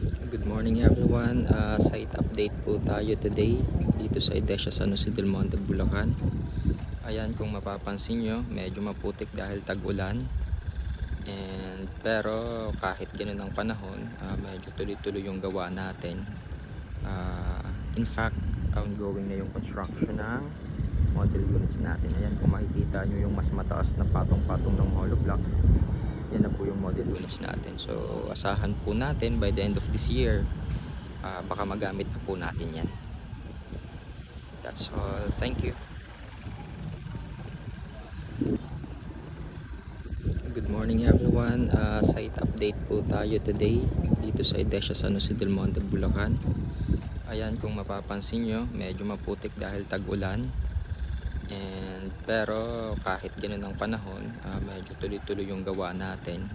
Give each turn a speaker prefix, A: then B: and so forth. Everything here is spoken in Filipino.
A: Good morning everyone. Site update po tayo today dito sa Edesha San Jose del Monte, Bulacan. Ayan, kung mapapansin nyo, medyo maputik dahil tag-ulan. Pero kahit ganun ang panahon, medyo tuloy-tuloy yung gawa natin. In fact, ongoing na yung construction ng model units natin. Ayan, kung makikita nyo yung mas mataas na patong-patong ng hollow blocks, yan na po yung model units natin. So asahan po natin by the end of this year, baka magamit na po natin yan. That's all. Thank you. Good morning everyone. Site update po tayo today dito sa Edesha San Jose del Monte, Bulacan. Ayan, kung mapapansin nyo, medyo maputik dahil tag-ulan. Pero kahit ganun ang panahon, medyo tuloy-tuloy yung gawa natin.